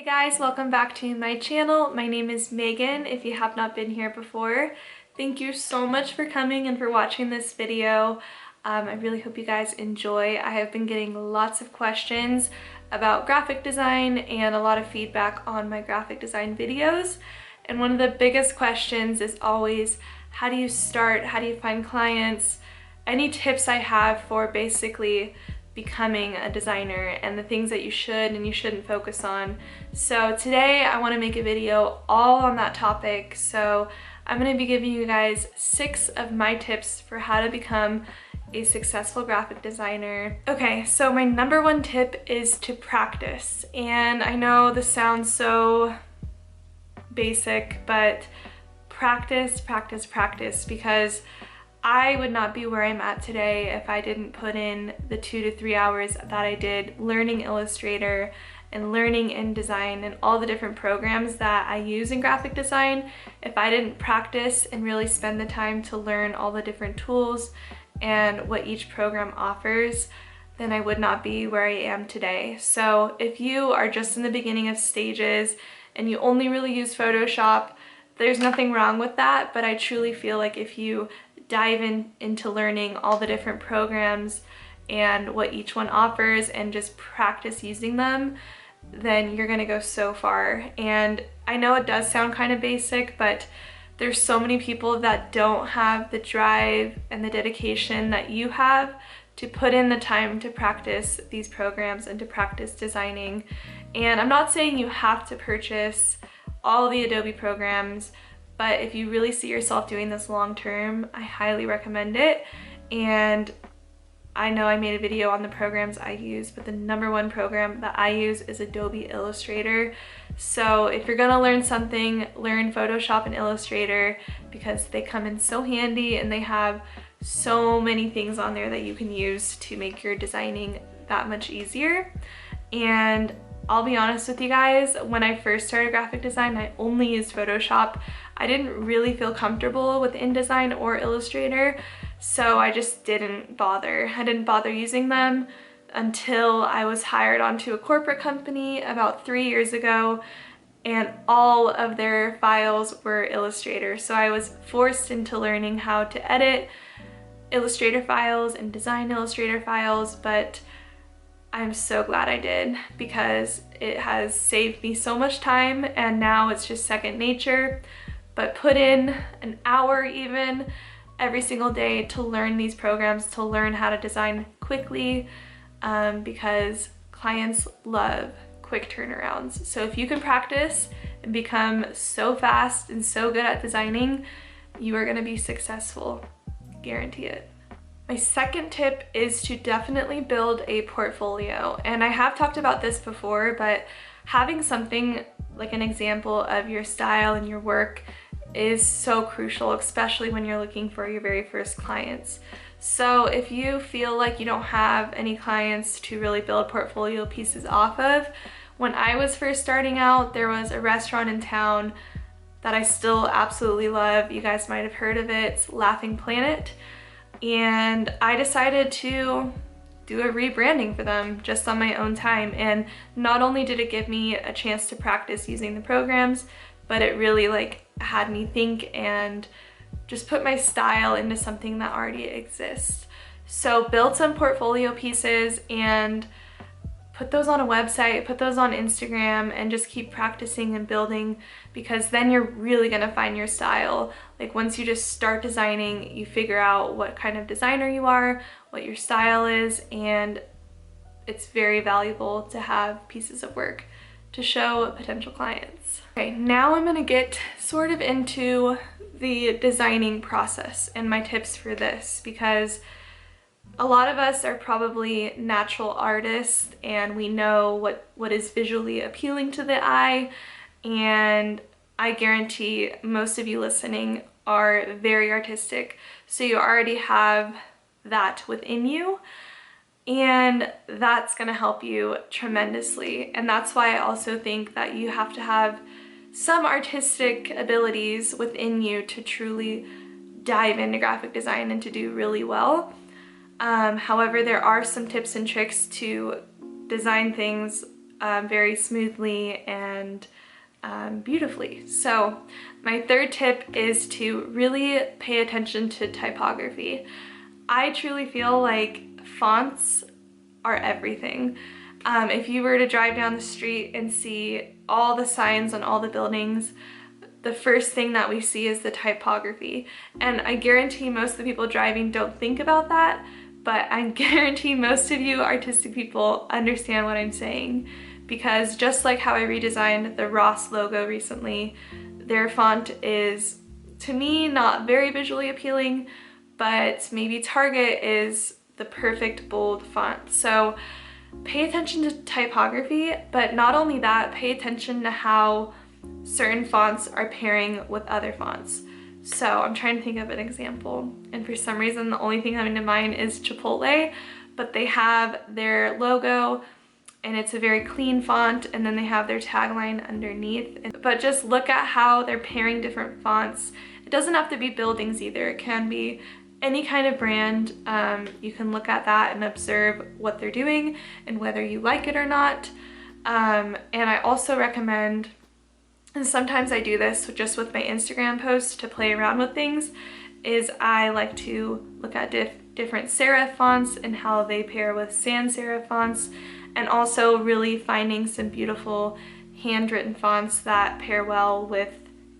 Guys, welcome back to my channel. My name is Megan, if you have not been here before. Thank you so much for coming and for watching this video. I really hope you guys enjoy. I have been getting lots of questions about graphic design and a lot of feedback on my graphic design videos. And one of the biggest questions is always, how do you start? How do you find clients? Any tips I have for basically becoming a designer and the things that you should and you shouldn't focus on. So today I want to make a video all on that topic. So I'm going to be giving you guys 6 of my tips for how to become a successful graphic designer. Okay, so my number 1 tip is to practice. And I know this sounds so basic, but practice, because I would not be where I'm at today if I didn't put in the 2 to 3 hours that I did learning Illustrator and learning InDesign and all the different programs that I use in graphic design. If I didn't practice and really spend the time to learn all the different tools and what each program offers, then I would not be where I am today. So if you are just in the beginning of stages and you only really use Photoshop, there's nothing wrong with that, but I truly feel like if you dive into learning all the different programs and what each one offers and just practice using them, then you're gonna go so far. And I know it does sound kind of basic, but there's so many people that don't have the drive and the dedication that you have to put in the time to practice these programs and to practice designing. And I'm not saying you have to purchase all the Adobe programs, but if you really see yourself doing this long term, I highly recommend it. And I know I made a video on the programs I use, but the number 1 program that I use is Adobe Illustrator. So if you're gonna learn something, learn Photoshop and Illustrator, because they come in so handy and they have so many things on there that you can use to make your designing that much easier. And I'll be honest with you guys, when I first started graphic design, I only used Photoshop. I didn't really feel comfortable with InDesign or Illustrator, so I just didn't bother. I didn't bother using them until I was hired onto a corporate company about 3 years ago, and all of their files were Illustrator. So I was forced into learning how to edit Illustrator files and design Illustrator files, but I'm so glad I did, because it has saved me so much time and now it's just second nature. But put in an hour even every single day to learn these programs, to learn how to design quickly, because clients love quick turnarounds. So if you can practice and become so fast and so good at designing, you are gonna be successful, guarantee it. My second tip is to definitely build a portfolio. And I have talked about this before, but having something like an example of your style and your work is so crucial, especially when you're looking for your very first clients. So if you feel like you don't have any clients to really build portfolio pieces off of, when I was first starting out, there was a restaurant in town that I still absolutely love. You guys might have heard of it. It's Laughing Planet. And I decided to do a rebranding for them just on my own time. And not only did it give me a chance to practice using the programs, but it really had me think and just put my style into something that already exists. So build some portfolio pieces and put those on a website, put those on Instagram, and just keep practicing and building, because then you're really gonna find your style. Like once you just start designing, you figure out what kind of designer you are, what your style is, and it's very valuable to have pieces of work to show potential clients. Okay, now I'm gonna get sort of into the designing process and my tips for this, because a lot of us are probably natural artists and we know what is visually appealing to the eye, and I guarantee most of you listening are very artistic, so you already have that within you, and that's gonna help you tremendously. And that's why I also think that you have to have some artistic abilities within you to truly dive into graphic design and to do really well. However, there are some tips and tricks to design things very smoothly and beautifully. So my third tip is to really pay attention to typography. I truly feel like fonts are everything. If you were to drive down the street and see all the signs on all the buildings, the first thing that we see is the typography. And I guarantee most of the people driving don't think about that, but I guarantee most of you artistic people understand what I'm saying. Because just like how I redesigned the Ross logo recently, their font is, to me, not very visually appealing, but maybe Target is the perfect bold font. So pay attention to typography, but not only that, pay attention to how certain fonts are pairing with other fonts. So I'm trying to think of an example, and for some reason the only thing coming to mind is Chipotle, but they have their logo and it's a very clean font, and then they have their tagline underneath. But just look at how they're pairing different fonts. It doesn't have to be buildings either, it can be any kind of brand. You can look at that and observe what they're doing and whether you like it or not. And I also recommend, and sometimes I do this just with my Instagram posts to play around with things, is I like to look at different serif fonts and how they pair with sans serif fonts, and also really finding some beautiful handwritten fonts that pair well with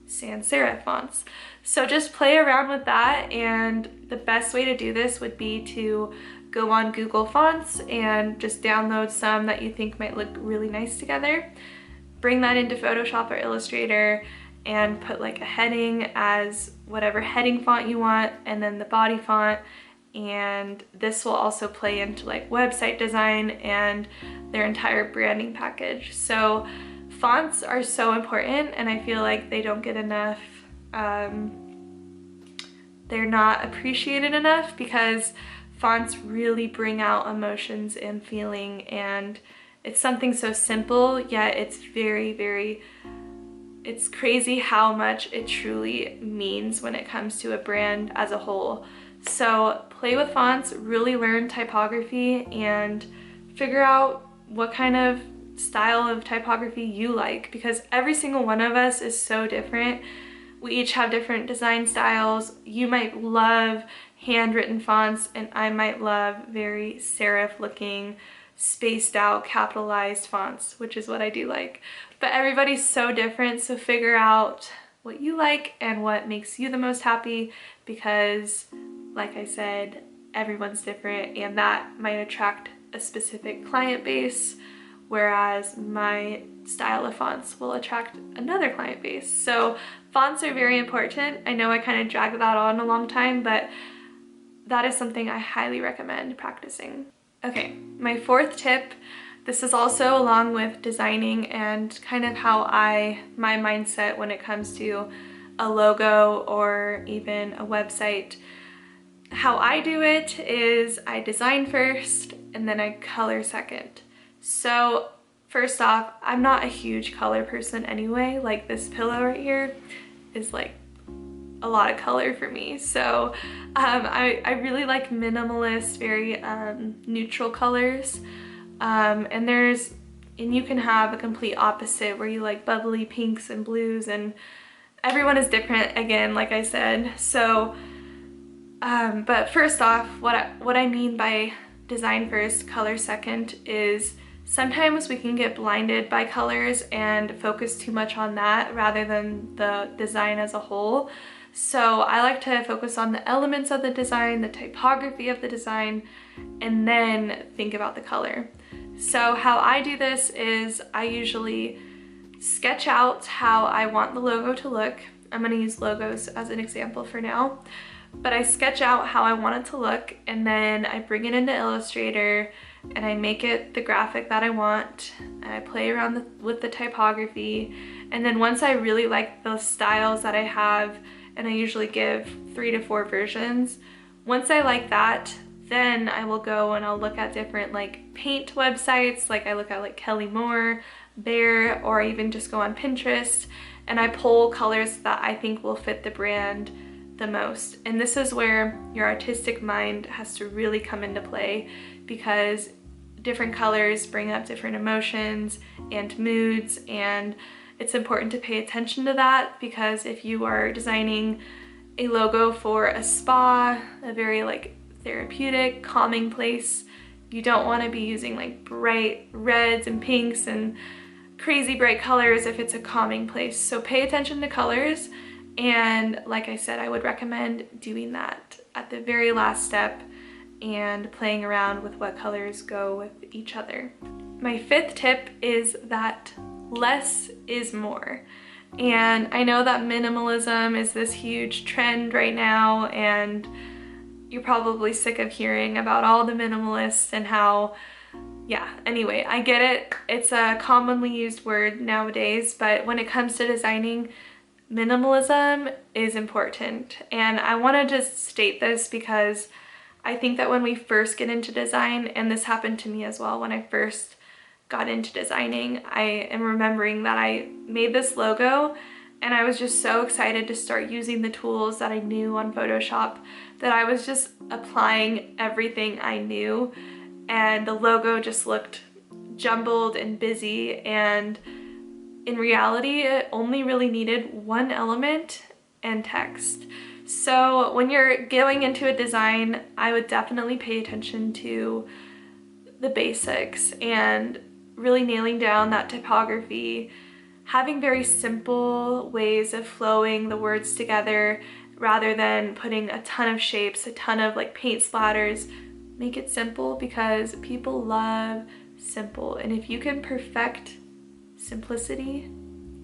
sans serif fonts. So just play around with that, and the best way to do this would be to go on Google Fonts and just download some that you think might look really nice together. Bring that into Photoshop or Illustrator and put like a heading as whatever heading font you want, and then the body font. And this will also play into like website design and their entire branding package. So fonts are so important, and I feel like they don't get enough, they're not appreciated enough, because fonts really bring out emotions and feeling, and it's something so simple, yet it's it's crazy how much it truly means when it comes to a brand as a whole. So play with fonts, really learn typography, and figure out what kind of style of typography you like, because every single one of us is so different. We each have different design styles. You might love handwritten fonts, and I might love very serif looking, spaced out, capitalized fonts, which is what I do like. But everybody's so different, so figure out what you like and what makes you the most happy, because like I said, everyone's different, and that might attract a specific client base, whereas my style of fonts will attract another client base. So fonts are very important. I know I kind of dragged that on a long time, but that is something I highly recommend practicing. Okay, my fourth tip, this is also along with designing and kind of how my mindset when it comes to a logo or even a website. How I do it is I design first and then I color second. So first off, I'm not a huge color person anyway. Like this pillow right here is like a lot of color for me. So I really like minimalist, very neutral colors. And you can have a complete opposite where you like bubbly pinks and blues, and everyone is different again, like I said. So but first off, what I mean by design first, color second is sometimes we can get blinded by colors and focus too much on that rather than the design as a whole. So I like to focus on the elements of the design, the typography of the design, and then think about the color. So how I do this is I usually sketch out how I want the logo to look. I'm going to use logos as an example for now. But I sketch out how I want it to look, and then I bring it into Illustrator and I make it the graphic that I want, and I play around with the typography. And then once I really like the styles that I have, and I usually give 3 to 4 versions, once I like that, then I will go and I'll look at different like paint websites, like I look at like Kelly Moore, Bear, or even just go on Pinterest, and I pull colors that I think will fit the brand the most. And this is where your artistic mind has to really come into play, because different colors bring up different emotions and moods, and it's important to pay attention to that, because if you are designing a logo for a spa, a very like therapeutic, calming place, you don't want to be using like bright reds and pinks and crazy bright colors if it's a calming place. So pay attention to colors, and like I said, I would recommend doing that at the very last step and playing around with what colors go with each other. My fifth tip is that less is more. And I know that minimalism is this huge trend right now, and you're probably sick of hearing about all the minimalists and how, yeah, anyway, I get it. It's a commonly used word nowadays, but when it comes to designing, minimalism is important. And I want to just state this because I think that when we first get into design, and this happened to me as well when I first got into designing, I am remembering that I made this logo and I was just so excited to start using the tools that I knew on Photoshop that I was just applying everything I knew, and the logo just looked jumbled and busy, and in reality it only really needed one element and text. So when you're going into a design, I would definitely pay attention to the basics and really nailing down that typography, having very simple ways of flowing the words together rather than putting a ton of shapes, a ton of like paint splatters. Make it simple, because people love simple, and if you can perfect simplicity,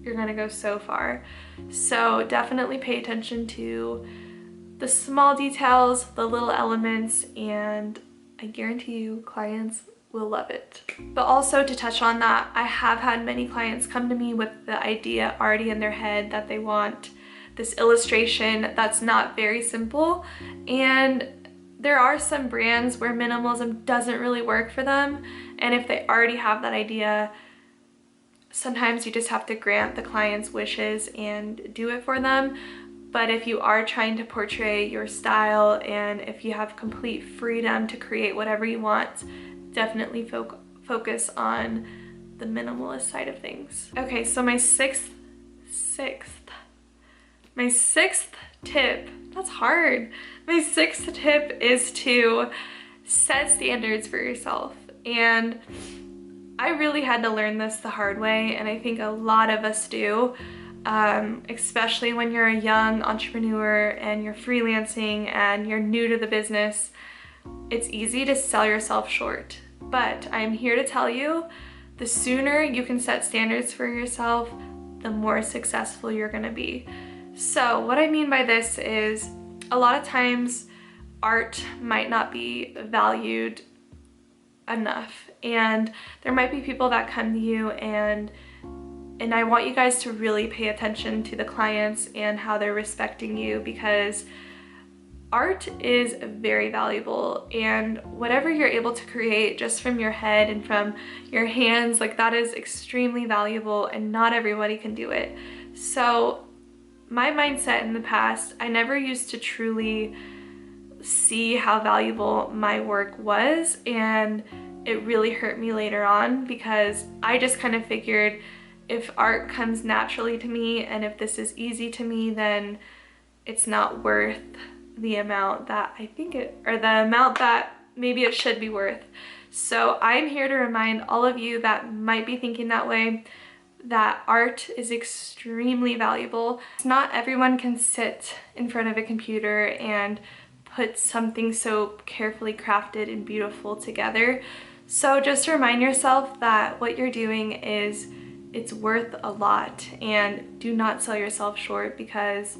you're gonna go so far. So definitely pay attention to the small details, the little elements, and I guarantee you clients will love it. But also, to touch on that, I have had many clients come to me with the idea already in their head that they want this illustration that's not very simple, and there are some brands where minimalism doesn't really work for them, and if they already have that idea, sometimes you just have to grant the client's wishes and do it for them. But if you are trying to portray your style, and if you have complete freedom to create whatever you want, definitely focus on the minimalist side of things. Okay, so my sixth tip, that's hard. My sixth tip is to set standards for yourself. And I really had to learn this the hard way, and I think a lot of us do, especially when you're a young entrepreneur and you're freelancing and you're new to the business. It's easy to sell yourself short, but I'm here to tell you, the sooner you can set standards for yourself, the more successful you're gonna be. So what I mean by this is, a lot of times art might not be valued enough, and there might be people that come to you, and I want you guys to really pay attention to the clients and how they're respecting you, because art is very valuable, and whatever you're able to create just from your head and from your hands, like, that is extremely valuable, and not everybody can do it. So my mindset in the past, I never used to truly see how valuable my work was, and it really hurt me later on, because I just kind of figured if art comes naturally to me and if this is easy to me, then it's not worth the amount that I think it, or the amount that maybe it should be worth. So I'm here to remind all of you that might be thinking that way, that art is extremely valuable. Not everyone can sit in front of a computer and put something so carefully crafted and beautiful together. So just remind yourself that what you're doing is, it's worth a lot, and do not sell yourself short, because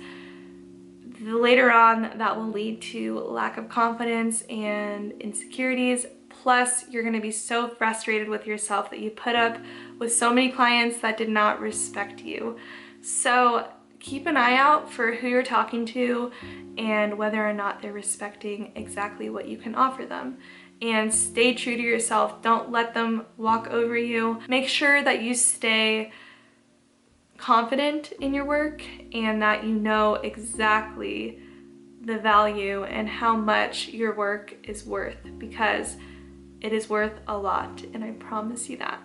later on that will lead to lack of confidence and insecurities. Plus, you're going to be so frustrated with yourself that you put up with so many clients that did not respect you. So keep an eye out for who you're talking to and whether or not they're respecting exactly what you can offer them. And stay true to yourself. Don't let them walk over you. Make sure that you stay confident in your work, and that you know exactly the value and how much your work is worth, because It is worth a lot, and I promise you that.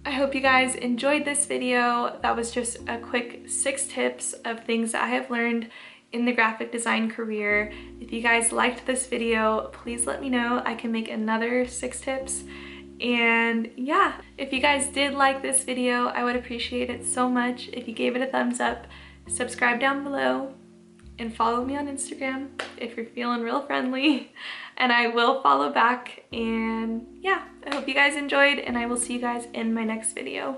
I hope you guys enjoyed this video. That was just a quick 6 tips of things that I have learned in the graphic design career. If you guys liked this video, please let me know. I can make another 6 tips. And yeah, if you guys did like this video, I would appreciate it so much if you gave it a thumbs up, subscribe down below, and follow me on Instagram if you're feeling real friendly, and I will follow back. And yeah, I hope you guys enjoyed, and I will see you guys in my next video.